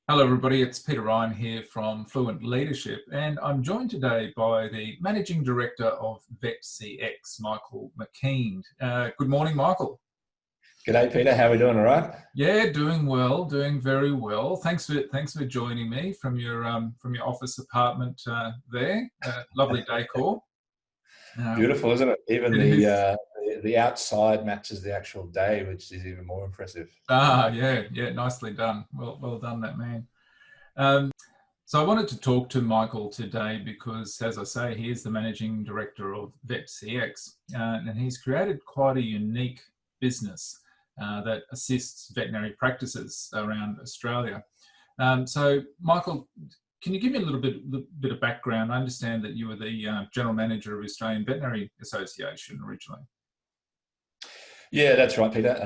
Hello everybody, it's Peter Ryan here from Fluent Leadership, and I'm joined today by the Managing Director of VetCX, Michael Mckeand. Good morning, Michael. G'day, Peter. How are we doing? All right? Yeah, doing well, doing very well. Thanks for joining me from your office apartment there. Lovely decor. Beautiful, isn't it? Even It the outside matches the actual day, which is even more impressive. Yeah, nicely done. Well done, that man. So I wanted to talk to Michael today because, as I say, he is the Managing Director of VetCX, and he's created quite a unique business that assists veterinary practices around Australia. So, Michael, can you give me a little bit of background? I understand that you were the General Manager of Australian Veterinary Association originally. Yeah, that's right, Peter.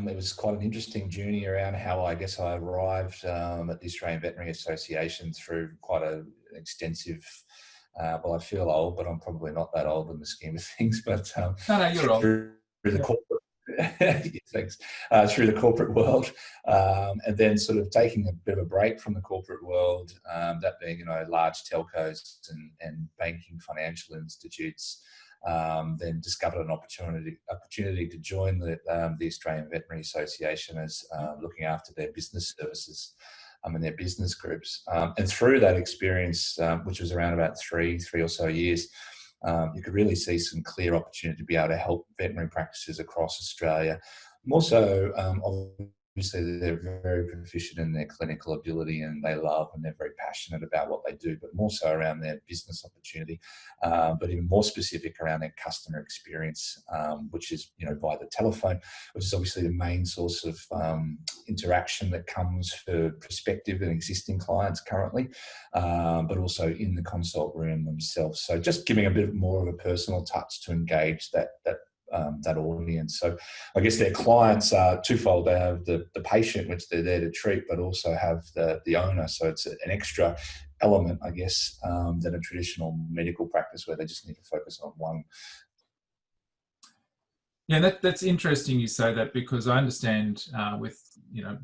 It was quite an interesting journey around how I arrived at the Australian Veterinary Association through quite an extensive, well, I feel old, but I'm probably not that old in the scheme of things, but No, you're old. Through the corporate, thanks, through the corporate world, and then sort of taking a bit of a break from the corporate world, that being, large telcos and banking financial institutes. Then discovered an opportunity to join the Australian Veterinary Association as looking after their business services and their business groups. And through that experience, which was around about three or so years, you could really see some clear opportunity to be able to help veterinary practices across Australia. More so, obviously, they're very proficient in their clinical ability and they love and they're very passionate about what they do, but more so around their business opportunity, but even more specific around their customer experience, which is, by the telephone, which is obviously the main source of interaction that comes for prospective and existing clients currently, but also in the consult room themselves. So just giving a bit more of a personal touch to engage that audience. So I guess their clients are twofold. They have the patient, which they're there to treat, but also have the owner. So it's an extra element, I guess, than a traditional medical practice where they just need to focus on one. Yeah, that's interesting you say that, because I understand with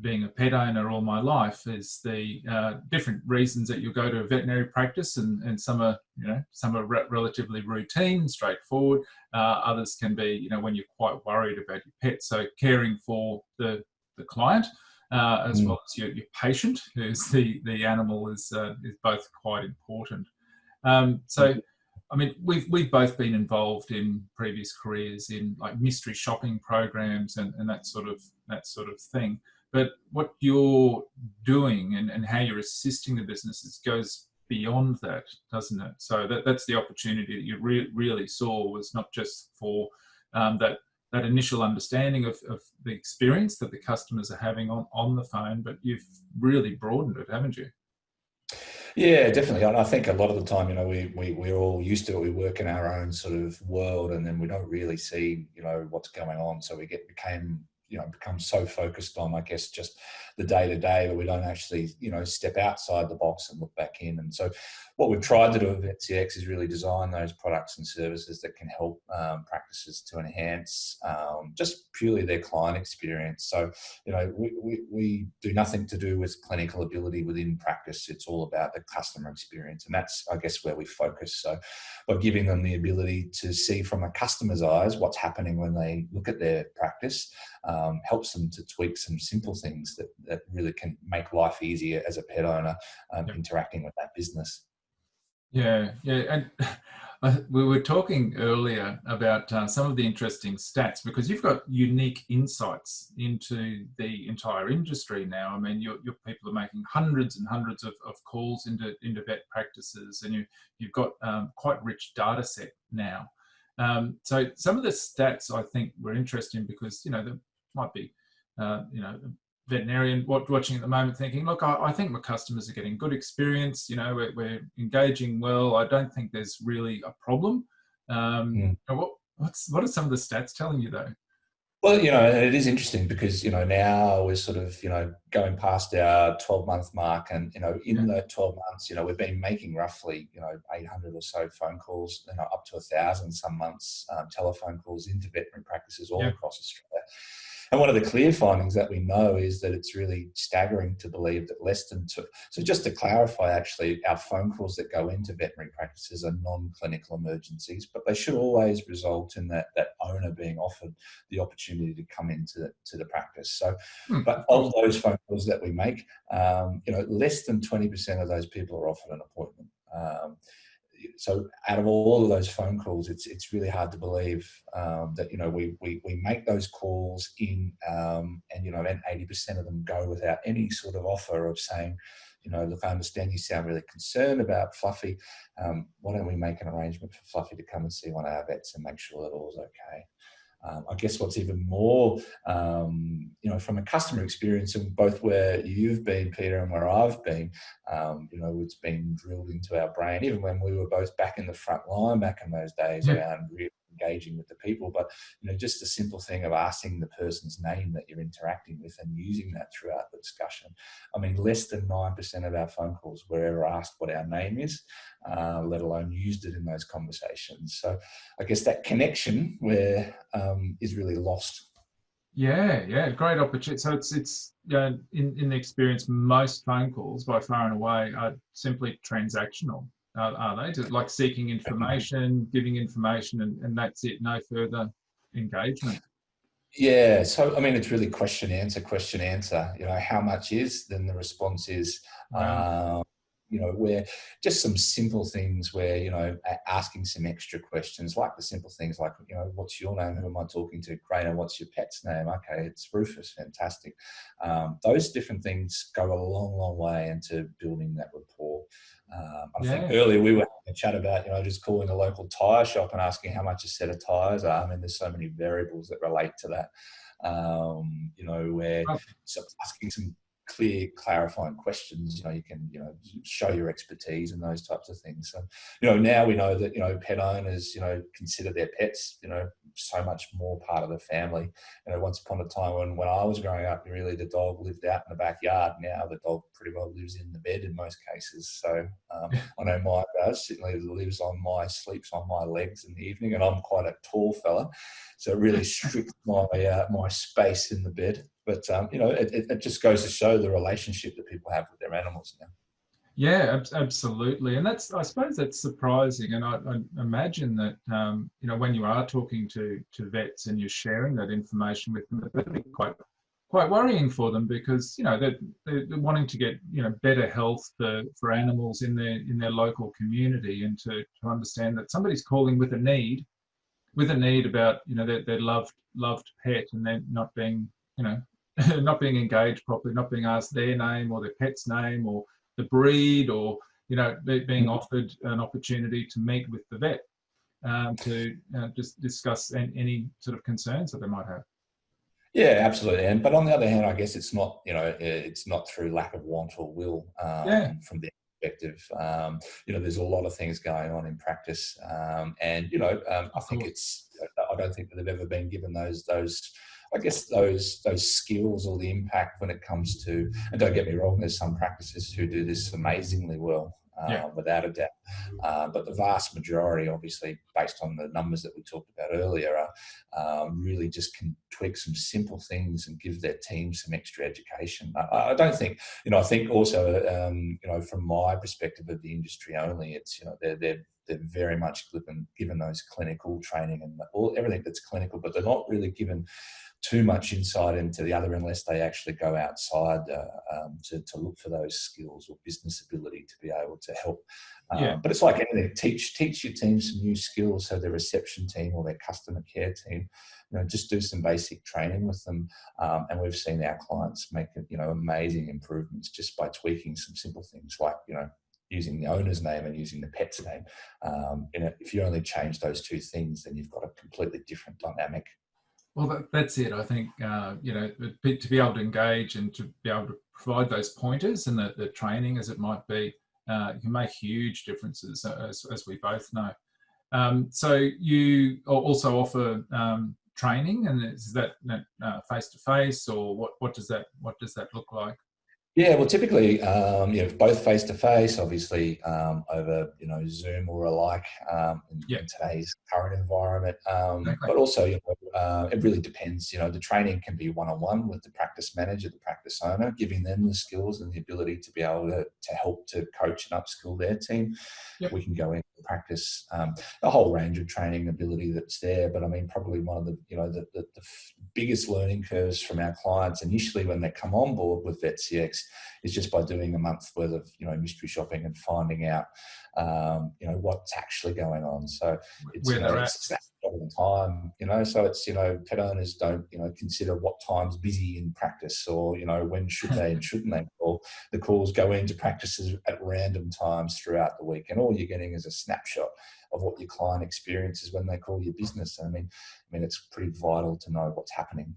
being a pet owner all my life is the different reasons that you go to a veterinary practice, and some are relatively routine, straightforward. Others can be when you're quite worried about your pet. So caring for the client as well as your patient, who's the animal, is both quite important. I mean, we've both been involved in previous careers in like mystery shopping programs and that sort of thing. But what you're doing and how you're assisting the businesses goes beyond that, doesn't it? So that's the opportunity that you really saw, was not just for that initial understanding of the experience that the customers are having on the phone, but you've really broadened it, haven't you? Yeah, definitely. And I think a lot of the time, we're all used to it. We work in our own sort of world, and then we don't really see, what's going on. So we become so focused on, I guess, just the day to day, that we don't actually, step outside the box and look back in. And so what we've tried to do at VetCX is really design those products and services that can help practices to enhance just purely their client experience. So, we do nothing to do with clinical ability within practice. It's all about the customer experience. And that's, I guess, where we focus. So by giving them the ability to see from a customer's eyes what's happening when they look at their practice, helps them to tweak some simple things that really can make life easier as a pet owner interacting with that business. Yeah. And we were talking earlier about some of the interesting stats, because you've got unique insights into the entire industry now. I mean, your people are making hundreds and hundreds of calls into vet practices, and you've got quite rich data set now. So some of the stats I think were interesting because, there might be, veterinarian watching at the moment thinking, look, I think my customers are getting good experience, you know, we're engaging well, I don't think there's really a problem. Mm. What are some of the stats telling you though? Well, you know, it is interesting because, you know, now we're sort of, you know, going past our 12-month mark, and, you know, in Yeah, the 12 months, you know, we've been making roughly, you know, 800 or so phone calls, you know, up to 1,000 some months, telephone calls into veterinary practices all yeah, across Australia. And one of the clear findings that we know is that it's really staggering to believe that less than two. So just to clarify, actually, our phone calls that go into veterinary practices are non-clinical emergencies, but they should always result in that owner being offered the opportunity to come into the practice. So, but of course. of those phone calls that we make, you know, less than 20% of those people are offered an appointment. So out of all of those phone calls, it's really hard to believe that, you know, we make those calls in, and, you know, and 80% of them go without any sort of offer of saying, you know, look, I understand you sound really concerned about Fluffy. Why don't we make an arrangement for Fluffy to come and see one of our vets and make sure that all's okay? I guess what's even more, you know, from a customer experience, and both where you've been, Peter, and where I've been, you know, it's been drilled into our brain, even when we were both back in the front line back in those days Yeah, around really engaging with the people. But, you know, just the simple thing of asking the person's name that you're interacting with and using that throughout the discussion. I mean, less than 9% of our phone calls were ever asked what our name is, let alone used it in those conversations. So I guess that connection where is really lost. yeah, great opportunity. So it's in the experience, most phone calls by far and away are simply transactional, are they? Just like seeking information, giving information, and that's it, no further engagement. Yeah, so I mean, it's really question answer, question answer. You know, how much is? Then the response is, Wow. you know, where just some simple things where, you know, asking some extra questions, like the simple things like, you know, what's your name? Who am I talking to? Great. And what's your pet's name? Okay, it's Rufus. Fantastic. Those different things go a long, long way into building that rapport. I think Yeah. earlier we were having a chat about, you know, just calling a local tyre shop and asking how much a set of tyres are. I mean, there's so many variables that relate to that. You know, where Oh, so asking some clear, clarifying questions, you know, you can, you know, show your expertise and those types of things. So, you know, now we know that, you know, pet owners, you know, consider their pets, you know, so much more part of the family. You know, once upon a time when I was growing up, really the dog lived out in the backyard. Now the dog pretty well lives in the bed in most cases. So I know mine does. Certainly sleeps on my legs in the evening, and I'm quite a tall fella, so it really strips my my space in the bed. But you know, it just goes to show the relationship that people have with their animals now. yeah, absolutely. And I suppose that's surprising. And I imagine that, you know, when you are talking to vets and you're sharing that information with them, that'd be quite worrying for them because, you know, they're wanting to get, you know, better health for animals in their local community, and to understand that somebody's calling with a need about, you know, their loved pet, and they're not being, you know, not being engaged properly, not being asked their name or their pet's name or the breed, or, you know, being offered an opportunity to meet with the vet, to just discuss any sort of concerns that they might have. Yeah, absolutely. And but on the other hand, I guess it's not, you know, it's not through lack of want or will Yeah, from their perspective. You know, there's a lot of things going on in practice, and you know, I of think course. it's. I don't think that they've ever been given those. I guess those skills or the impact when it comes to. And don't get me wrong, there's some practices who do this amazingly well, Yeah, without a doubt. But the vast majority, obviously, based on the numbers that we talked about earlier, really just can tweak some simple things and give their team some extra education. I don't think, you know, I think also, you know, from my perspective of the industry only, it's, you know, they're very much given those clinical training and everything that's clinical, but they're not really given too much insight into the other unless they actually go outside to look for those skills or business ability to be able to help. yeah, But it's like anything, teach your team some new skills. So their reception team or their customer care team, you know, just do some basic training with them. And we've seen our clients make, you know, amazing improvements just by tweaking some simple things like, you know, using the owner's name and using the pet's name. You know, if you only change those two things, then you've got a completely different dynamic. Well, that's it. I think, you know, to be able to engage and to be able to provide those pointers and the training, as it might be, can make huge differences, as we both know. So you also offer training, and is that face to face, or what does that look like? Yeah, well, typically, both face to face, obviously, over Zoom or alike, Yeah, in today's current environment. exactly. But also, it really depends. The training can be one on one with the practice manager, the practice owner, giving them the skills and the ability to be able to help to coach and upskill their team. Yep. We can go into practice a whole range of training ability that's there. But I mean, probably one of the biggest learning curves from our clients initially when they come on board with VetCX is just by doing a month's worth of mystery shopping and finding out what's actually going on. So it's Where they're at. it's a snapshot of time. So it's pet owners don't consider what time's busy in practice, or when should they and shouldn't they call. The calls go into practices at random times throughout the week, and all you're getting is a snapshot of what your client experiences when they call your business. I mean, it's pretty vital to know what's happening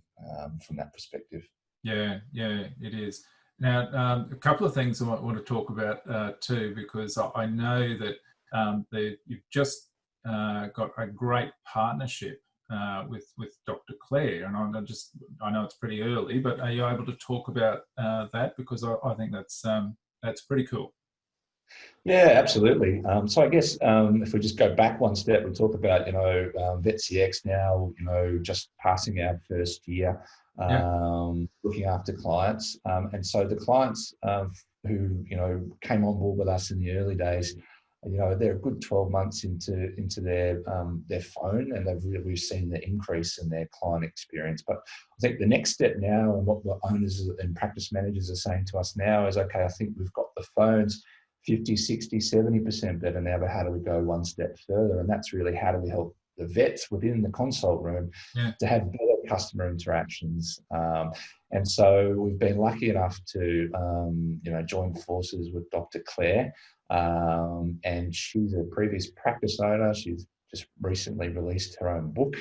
from that perspective. Yeah, it is. Now, a couple of things I might want to talk about too, because I know that you've just got a great partnership with Dr. Claire, and I know it's pretty early, but are you able to talk about that, because I think that's pretty cool. Yeah, absolutely. So I guess if we just go back one step, we talk about VetCX now, just passing our first year, Yeah, looking after clients, and so the clients who came on board with us in the early days, they're a good 12 months into their phone, and we've seen the increase in their client experience. But I think the next step now, and what the owners and practice managers are saying to us now, is, okay, I think we've got the phones 50, 60, 70% better now, but how do we go one step further? And that's really, how do we help the vets within the consult room yeah. to have better customer interactions? And so we've been lucky enough to, join forces with Dr. Claire, and she's a previous practice owner. She's just recently released her own book,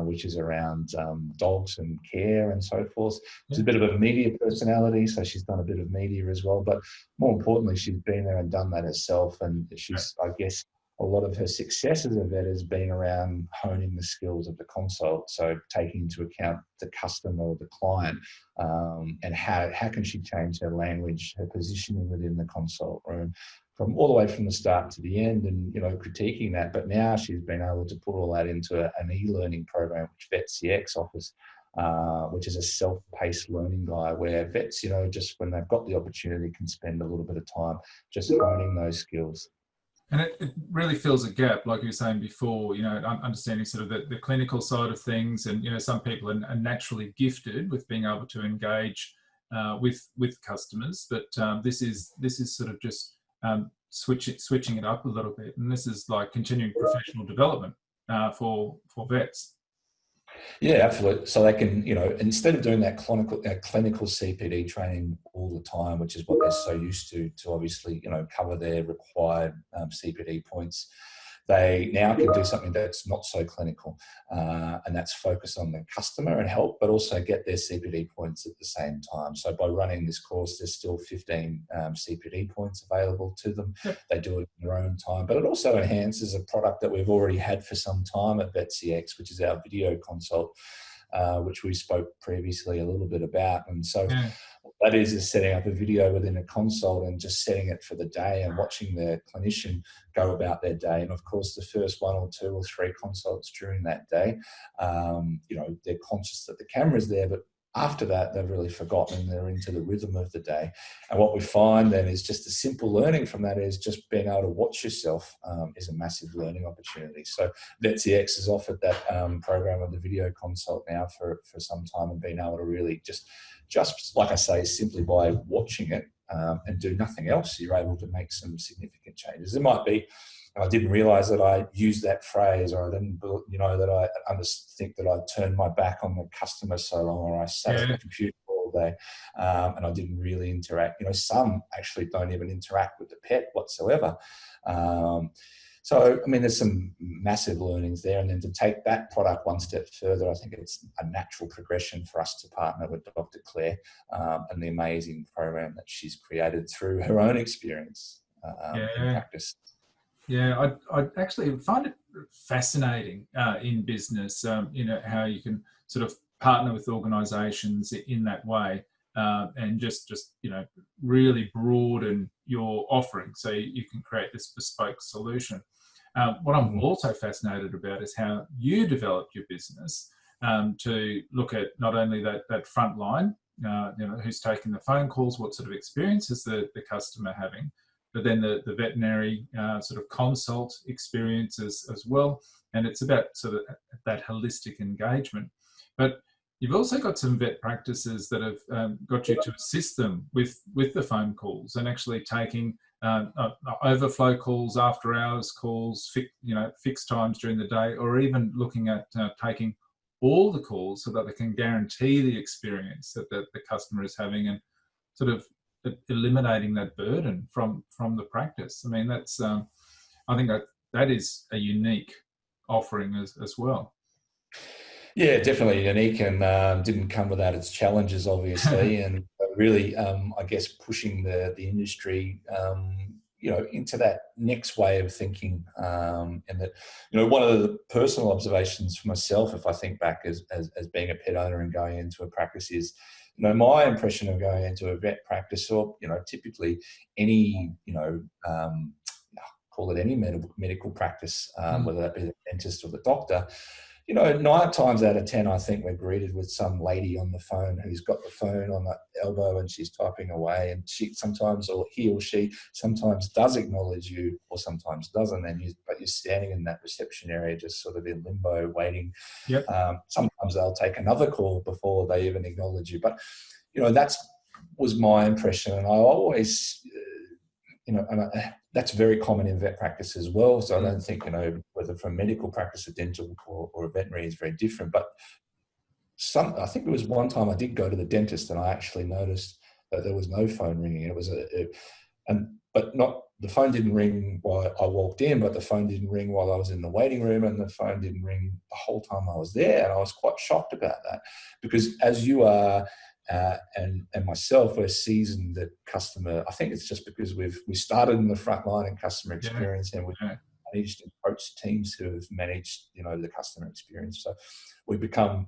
which is around dogs and care and so forth. She's a bit of a media personality, so she's done a bit of media as well. But more importantly, she's been there and done that herself. And she's, I guess, a lot of her success as a vet has been around honing the skills of the consult. So taking into account the customer or the client, and how can she change her language, her positioning within the consult room, from all the way from the start to the end, and critiquing that. But now she's been able to put all that into an e-learning program, which VetCX offers, which is a self-paced learning guide where vets, just when they've got the opportunity, can spend a little bit of time just honing those skills. And it really fills a gap, like you were saying before, understanding sort of the clinical side of things. And, some people are naturally gifted with being able to engage with customers. But this is sort of just switching it up a little bit. And this is like continuing professional development for vets. Yeah, absolutely. So they can, instead of doing that clinical CPD training all the time, which is what they're so used to obviously, cover their required CPD points, they now can do something that's not so clinical, and that's focus on the customer and help, but also get their CPD points at the same time. So by running this course, there's still 15 CPD points available to them. They do it in their own time, but it also enhances a product that we've already had for some time at VetCX, which is our video consult, which we spoke previously a little bit about. And so what that is setting up a video within a consult and just setting it for the day and watching the clinician go about their day. And of course, the first 1 or 2 or 3 consults during that day, they're conscious that the camera's there, but after that, they've really forgotten and they're into the rhythm of the day. And what we find then is just a simple learning from that is just being able to watch yourself is a massive learning opportunity. So VetCX has offered that program of the video consult now for some time, and being able to really just like I say, simply by watching it and do nothing else, you're able to make some significant changes. It might be, I didn't realize that I used that phrase, or I didn't, that I think that I turned my back on the customer so long, or I sat at the computer all day and I didn't really interact. Some actually don't even interact with the pet whatsoever. So, I mean, there's some massive learnings there. And then to take that product one step further, I think it's a natural progression for us to partner with Dr. Claire and the amazing program that she's created through her own experience in Yeah. practice. Yeah, I actually find it fascinating in business, you know, how you can sort of partner with organisations in that way, and just you know, really broaden your offering so you can create this bespoke solution. What I'm also fascinated about is how you developed your business to look at not only that front line, you know, who's taking the phone calls, what sort of experience is the customer having, but then the veterinary sort of consult experience as well. And it's about sort of that holistic engagement. But you've also got some vet practices that have got you to assist them with the phone calls and actually taking overflow calls, after hours calls, you know, fixed times during the day, or even looking at taking all the calls so that they can guarantee the experience that the customer is having, and sort of eliminating that burden from the practice. I mean, that's I think that is a unique offering as well. Yeah, definitely unique, and didn't come without its challenges, obviously, and really, I guess, pushing the industry, you know, into that next way of thinking, and that, you know, one of the personal observations for myself, if I think back as being a pet owner and going into a practice, is, you know, my impression of going into a vet practice, or, you know, typically any, you know, call it any medical practice, whether that be the dentist or the doctor, you know, 9 times out of 10, I think we're greeted with some lady on the phone who's got the phone on the elbow and she's typing away, and she sometimes, or he or she sometimes does acknowledge you or sometimes doesn't, but you're standing in that reception area just sort of in limbo waiting. Yep. Sometimes they'll take another call before they even acknowledge you. But, you know, was my impression, and I always, you know, and that's very common in vet practice as well. So I don't think, you know, whether from medical practice, a dental or a veterinary is very different. But I think it was one time I did go to the dentist and I actually noticed that there was no phone ringing. It was the phone didn't ring while I walked in, but the phone didn't ring while I was in the waiting room, and the phone didn't ring the whole time I was there. And I was quite shocked about that, because as you are, and myself, we're seasoned at customer. I think it's just because we started in the front line in customer experience, and we've managed and coached teams who have managed, you know, the customer experience. So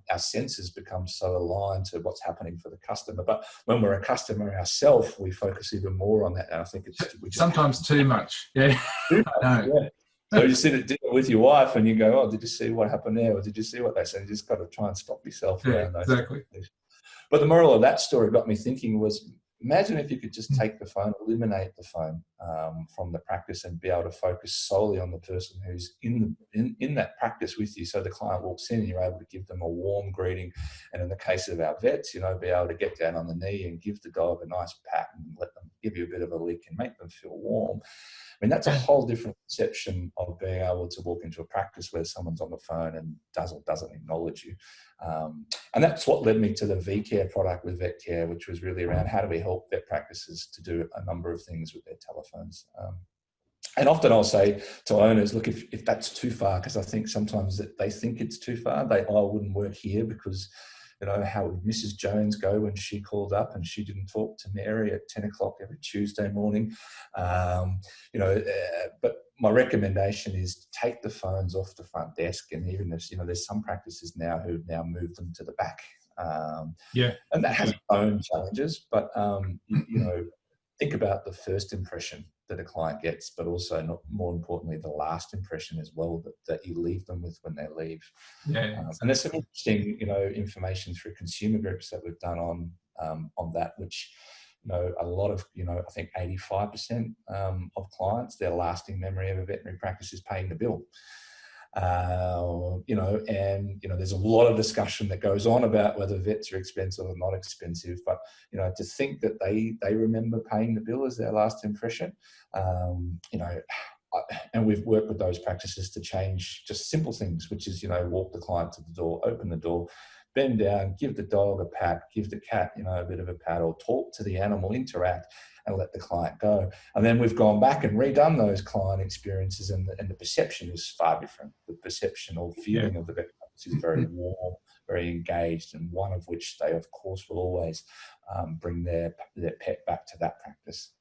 our senses become so aligned to what's happening for the customer. But when we're a customer ourselves, we focus even more on that. And I think sometimes too much. Yeah. Too much, yeah. So you sit at dinner with your wife and you go, "Oh, did you see what happened there? Or did you see what they said?" You just got to try and stop yourself around those. Exactly. But the moral of that story got me thinking was, imagine if you could just take the phone, eliminate the phone from the practice, and be able to focus solely on the person who's in that practice with you. So the client walks in and you're able to give them a warm greeting. And in the case of our vets, you know, be able to get down on the knee and give the dog a nice pat and let them give you a bit of a lick and make them feel warm. I mean, that's a whole different perception of being able to walk into a practice where someone's on the phone and does or doesn't acknowledge you. And that's what led me to the VCare product with VetCare, which was really around how do we help vet practices to do a number of things with their telephones. And often I'll say to owners, look, if that's too far, because I think sometimes that they think it's too far, I wouldn't work here because, you know, how would Mrs. Jones go when she called up and she didn't talk to Mary at 10 o'clock every Tuesday morning? You know, but my recommendation is to take the phones off the front desk. And even if, you know, there's some practices now who've now moved them to the back. And that has its own challenges, but, you know, think about the first impression that a client gets, but also, not more importantly, the last impression as well that you leave them with when they leave. And there's some interesting, you know, information through consumer groups that we've done on that, which, you know, a lot of, you know, I think 85% of clients, their lasting memory of a veterinary practice is paying the bill. You know, and, you know, there's a lot of discussion that goes on about whether vets are expensive or not expensive, but, you know, to think that they remember paying the bill as their last impression, you know, and we've worked with those practices to change just simple things, which is, you know, walk the client to the door, open the door, bend down, give the dog a pat, give the cat, you know, a bit of a pat, or talk to the animal, interact. and let the client go. And then we've gone back and redone those client experiences, and the perception is far different. The perception or feeling of the vet practice is very warm, very engaged, and one of which they, of course, will always bring their pet back to that practice.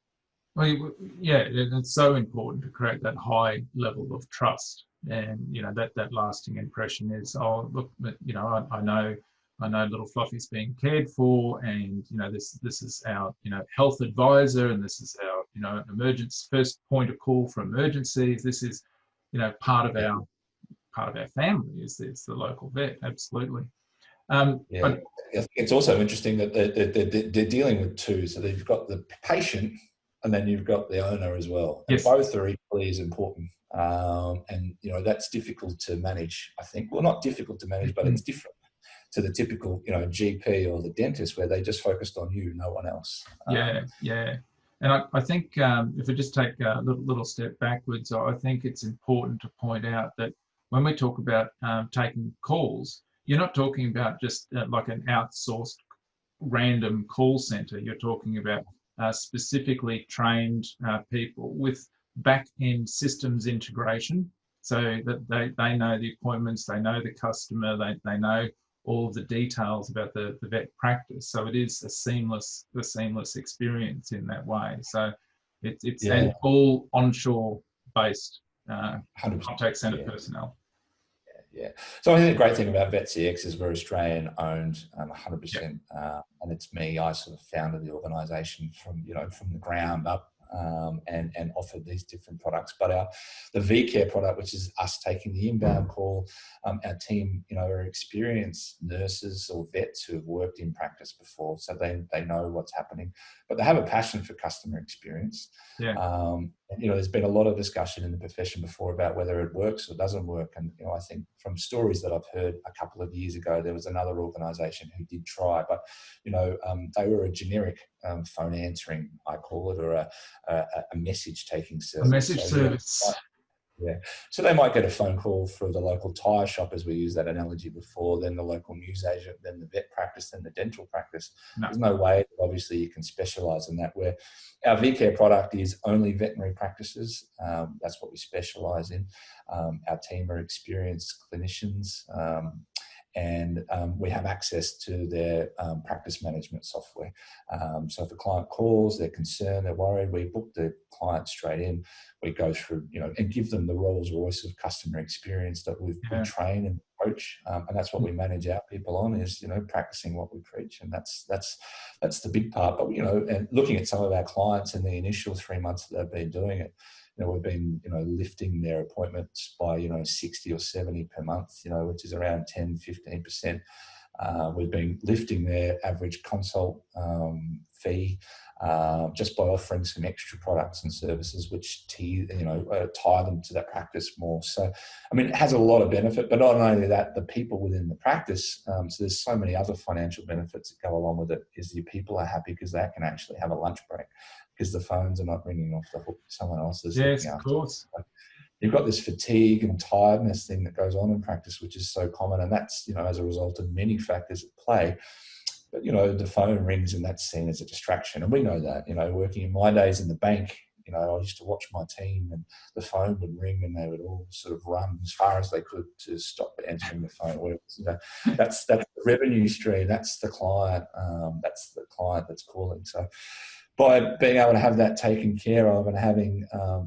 Well, yeah, it's so important to create that high level of trust, and that lasting impression is, oh look, I know little Fluffy's being cared for, and this is our health advisor, and this is our emergency first point of call for emergencies. This is part of our family is the local vet. Absolutely. Yeah, I think it's also interesting that they're dealing with two. So they've got the patient, and then you've got the owner as well. And yes, both are equally as important. And that's difficult to manage, I think. Well, not difficult to manage, but it's different to the typical GP or the dentist, where they just focused on you, no one else. Yeah. And I think if we just take a little step backwards, I think it's important to point out that when we talk about taking calls, you're not talking about just like an outsourced random call center. You're talking about specifically trained people with back-end systems integration, so that they know the appointments, they know the customer, they know all of the details about the vet practice. So it is a seamless experience in that way. So it's and all onshore based contact center personnel. Yeah. So I think the great thing about VetCX is we're Australian owned, 100%, and it's me. I sort of founded the organisation from the ground up, and offered these different products. But the VCare product, which is us taking the inbound call, our team, are experienced nurses or vets who have worked in practice before, so they know what's happening, but they have a passion for customer experience. There's been a lot of discussion in the profession before about whether it works or doesn't work. And, I think from stories that I've heard a couple of years ago, there was another organisation who did try, but, they were a generic phone answering, I call it, or a message taking service. A message service. Yeah. So they might get a phone call for the local tyre shop, as we used that analogy before, then the local newsagent, then the vet practice, then the dental practice. There's no way, obviously, you can specialise in that, where our VCare product is only veterinary practices. That's what we specialise in. Our team are experienced clinicians, and we have access to their practice management software. So if a client calls, they're concerned, they're worried, we book the client straight in. We go through, and give them the Rolls Royce of customer experience that we train and coach, and that's what we manage our people on, is practicing what we preach, and that's the big part. But and looking at some of our clients in the initial 3 months that they've been doing it, we've been, lifting their appointments by, 60 or 70 per month, which is around 10, 15%. We've been lifting their average consult fee just by offering some extra products and services which tie them to that practice more. So, it has a lot of benefit, but not only that, the people within the practice, so there's so many other financial benefits that go along with it, is your people are happy because they can actually have a lunch break, because the phones are not ringing off the hook. Someone else is looking after. Of course. So you've got this fatigue and tiredness thing that goes on in practice, which is so common, and that's as a result of many factors at play. But the phone rings, and that's seen as a distraction, and we know that. Working in my days in the bank, I used to watch my team, and the phone would ring, and they would all sort of run as far as they could to stop answering the phone. That's the revenue stream. That's the client. That's the client that's calling. So, by being able to have that taken care of, and having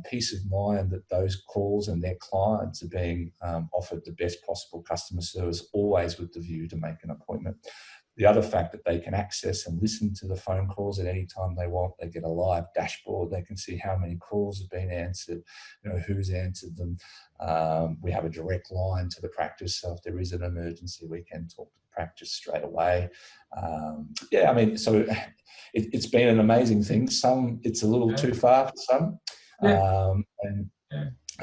peace of mind that those calls and their clients are being offered the best possible customer service, always with the view to make an appointment. The other fact that they can access and listen to the phone calls at any time they want. They get a live dashboard. They can see how many calls have been answered, who's answered them. We have a direct line to the practice, so if there is an emergency, we can talk to the practice straight away. So it's been an amazing thing. Some, it's a little too far for some.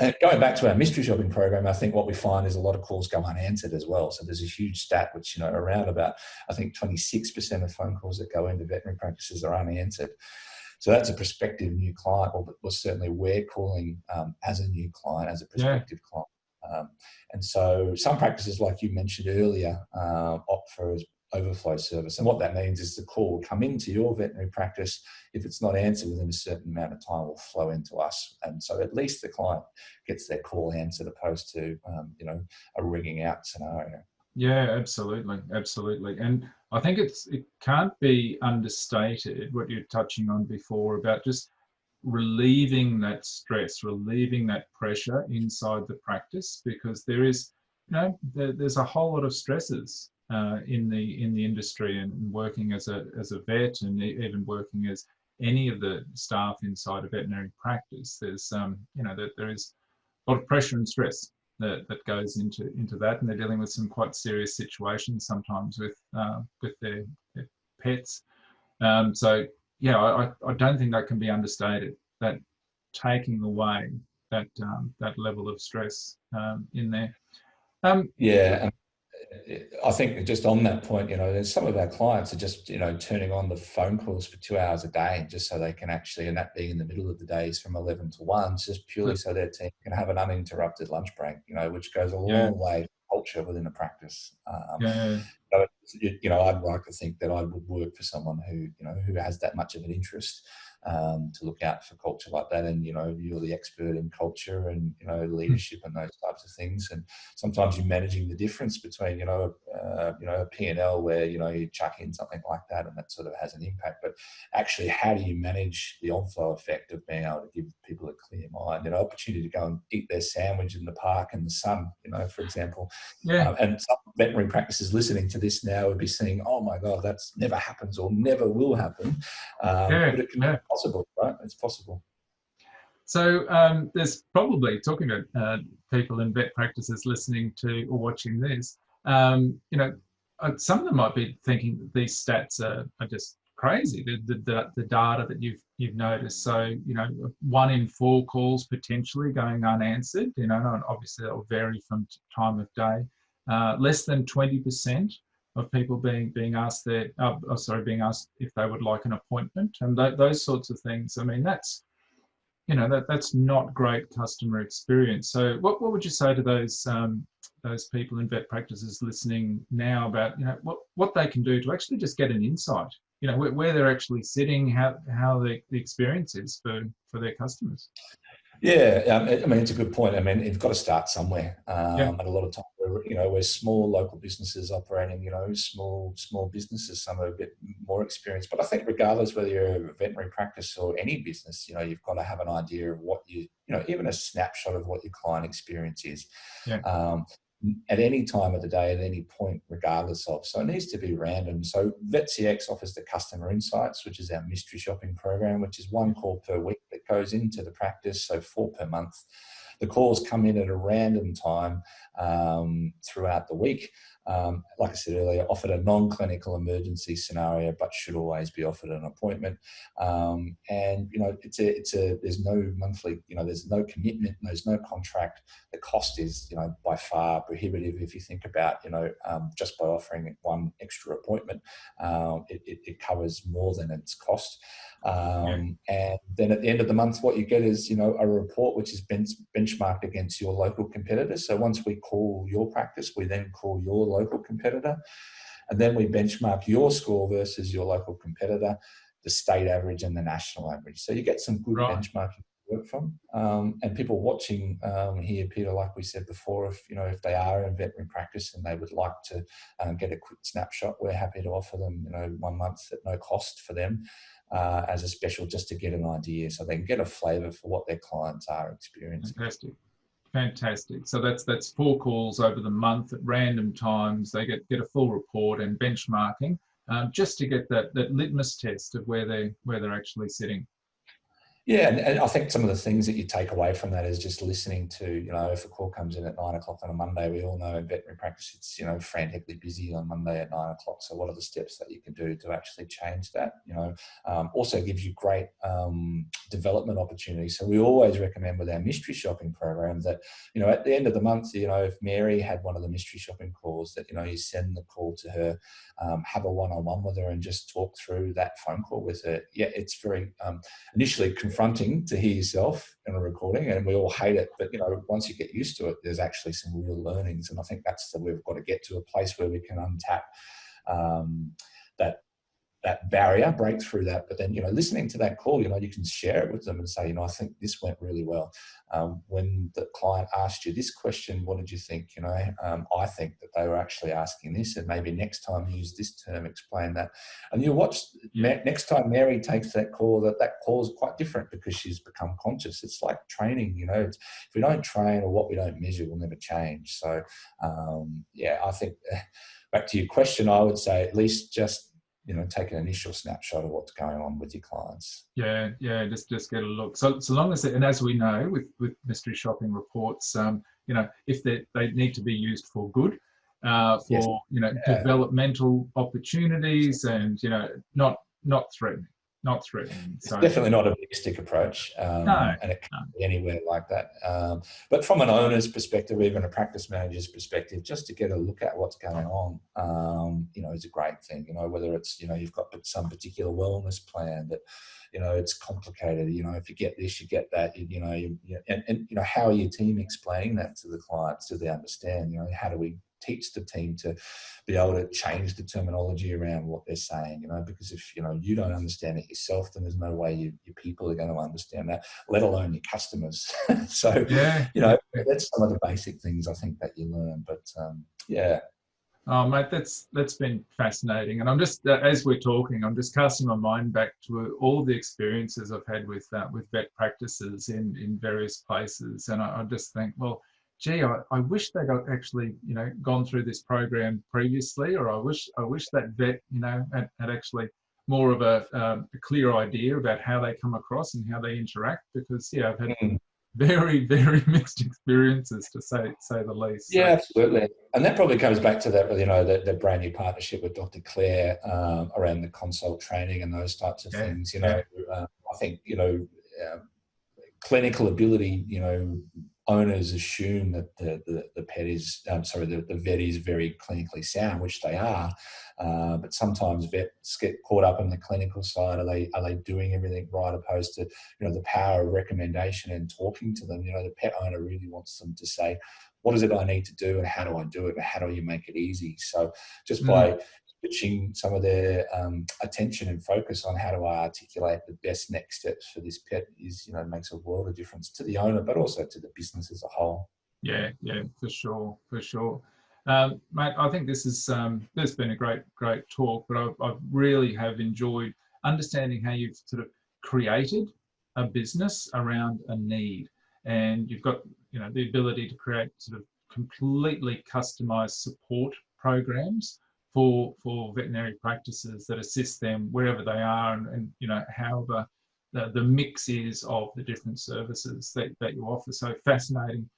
And going back to our mystery shopping program, I think what we find is a lot of calls go unanswered as well. So there's a huge stat, which, around about, I think 26% of phone calls that go into veterinary practices are unanswered. So that's a prospective new client, or certainly we're calling as a new client, as a prospective client. And so some practices, like you mentioned earlier, opt for overflow service. And what that means is the call will come into your veterinary practice. If it's not answered within a certain amount of time, will flow into us. And so at least the client gets their call answered, opposed to, a ringing out scenario. Yeah, absolutely, absolutely. And I think it can't be understated what you're touching on before about just relieving that stress, relieving that pressure inside the practice, because there is, there's a whole lot of stresses in the industry, and working as a vet, and even working as any of the staff inside a veterinary practice. There's that there is a lot of pressure and stress that goes into that, and they're dealing with some quite serious situations sometimes with their pets. So yeah, I don't think that can be understated, that taking away that level of stress in there. Yeah. I think just on that point, there's some of our clients are just, turning on the phone calls for 2 hours a day just so they can actually, and that being in the middle of the days from 11 to 1, just purely so their team can have an uninterrupted lunch break, which goes a Yeah, long way to culture within a practice. yeah, I'd like to think that I would work for someone who has that much of an interest to look out for culture like that. And, you're the expert in culture and, leadership and those types of things. And sometimes you're managing the difference between, a P&L where, you chuck in something like that and that sort of has an impact. But actually, how do you manage the on-flow effect of being able to give people a clear mind, an opportunity to go and eat their sandwich in the park in the sun, for example. yeah, And some veterinary practices listening to this now would be saying, oh my God, that's never happens or never will happen. yeah, But it can be yeah. possible, right? It's possible. So there's probably, talking about people in vet practices listening to or watching this, some of them might be thinking that these stats are just crazy. The data that you've noticed. So 1 in 4 calls potentially going unanswered. And obviously that will vary from time of day. Less than 20% of people being asked being asked if they would like an appointment, and those sorts of things. I mean, that's that's not great customer experience. So what would you say to those people in vet practices listening now about what they can do to actually just get an insight, where they're actually sitting, how the experience is for their customers? Yeah, I mean, it's a good point. I mean, you've got to start somewhere. Yeah, And a lot of times, we're small local businesses operating, small businesses, some are a bit more experienced. But I think regardless whether you're a veterinary practice or any business, you've got to have an idea of what even a snapshot of what your client experience is. yeah, Um, at any time of the day, at any point, regardless of. So it needs to be random. So VetCX offers the customer insights, which is our mystery shopping program, which is 1 call per week that goes into the practice, so 4 per month. The calls come in at a random time throughout the week. Like I said earlier, offered a non-clinical emergency scenario, but should always be offered an appointment. And there's no monthly, there's no commitment, there's no contract. The cost is, by far prohibitive if you think about, just by offering 1 extra appointment, it covers more than its cost. yeah. And then at the end of the month, what you get is, a report which is benchmarked against your local competitors. So once we call your practice, we then call your local competitor, and then we benchmark your score versus your local competitor, the state average and the national average. So you get some good Right. benchmarking to work from. And people watching here, Peter, like we said before, if they are in veterinary practice and they would like to get a quick snapshot, we're happy to offer them 1 month at no cost for them as a special, just to get an idea, so they can get a flavour for what their clients are experiencing. Fantastic. So that's 4 calls over the month at random times. They get a full report and benchmarking, just to get that litmus test of where they're actually sitting. Yeah, and I think some of the things that you take away from that is just listening to, if a call comes in at 9 o'clock on a Monday, we all know in veterinary practice it's, frantically busy on Monday at 9 o'clock. So what are the steps that you can do to actually change that? Also gives you great development opportunities. So we always recommend with our mystery shopping program that, at the end of the month, if Mary had one of the mystery shopping calls, that, you send the call to her, have a one-on-one with her and just talk through that phone call with her. Yeah, it's very initially confronting to hear yourself in a recording, and we all hate it, but once you get used to it, there's actually some real learnings. And I think we've got to get to a place where we can untap that barrier, break through that. But then, listening to that call, you can share it with them and say, I think this went really well. When the client asked you this question, what did you think? I think that they were actually asking this, and maybe next time use this term, explain that. And you'll watch next time Mary takes that call, that call is quite different because she's become conscious. It's like training, if we don't train, or what we don't measure will never change. So, I think back to your question, I would say at least just take an initial snapshot of what's going on with your clients. Yeah, just get a look. So long as, and as we know with mystery shopping reports, if they need to be used for good, for developmental opportunities, and not threatening. It's definitely not a big stick approach, and it can't be anywhere like that. But from an owner's perspective, even a practice manager's perspective, just to get a look at what's going on, is a great thing. Whether it's you've got some particular wellness plan that it's complicated. If you get this, you get that. And how are your team explaining that to the clients? Do they understand? How do we teach the team to be able to change the terminology around what they're saying, because if you don't understand it yourself, then there's no way your people are going to understand that, let alone your customers. So that's some of the basic things I think that you learn. But Oh, mate, that's been fascinating. And I'm just, as we're talking, I'm just casting my mind back to all the experiences I've had with vet practices in various places, and I just think, well, gee, I wish they'd actually, gone through this program previously, or I wish that vet, had actually more of a clear idea about how they come across and how they interact, because I've had very, very mixed experiences, to say the least. Yeah, absolutely. And that probably comes back to that, the brand new partnership with Dr. Claire around the consult training and those types of things. I think, clinical ability, owners assume that the pet is, the vet is very clinically sound, which they are. But sometimes vets get caught up in the clinical side. Are they doing everything right, opposed to, the power of recommendation and talking to them. The pet owner really wants them to say, what is it I need to do, and how do I do it, and how do you make it easy? So just by switching some of their attention and focus on how do I articulate the best next steps for this pet is, makes a world of difference to the owner, but also to the business as a whole. Yeah, for sure. Mate, I think this is there's been a great talk, but I really have enjoyed understanding how you've sort of created a business around a need, and you've got the ability to create sort of completely customized support programs for veterinary practices that assist them wherever they are, and however the mix is of the different services that you offer. So fascinating.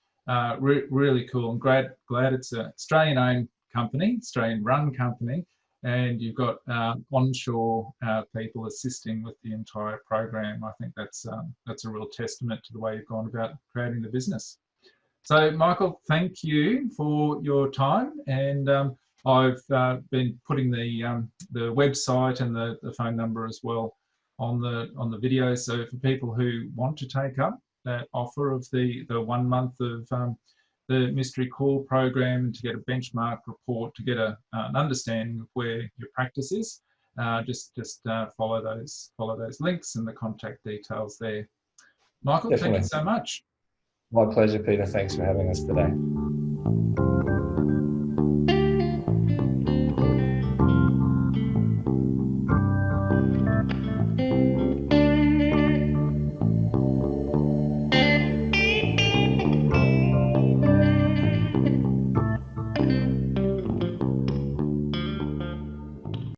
Really cool. I'm glad it's an Australian-owned company, Australian-run company, and you've got onshore people assisting with the entire program. I think that's a real testament to the way you've gone about creating the business. So, Michael, thank you for your time, and I've been putting the website and the phone number as well on the video. So for people who want to take up that offer of the 1 month of the mystery call program, and to get a benchmark report, to get an understanding of where your practice is, just follow those links and the contact details there. Michael, Definitely. Thank you so much. My pleasure, Peter. Thanks for having us today.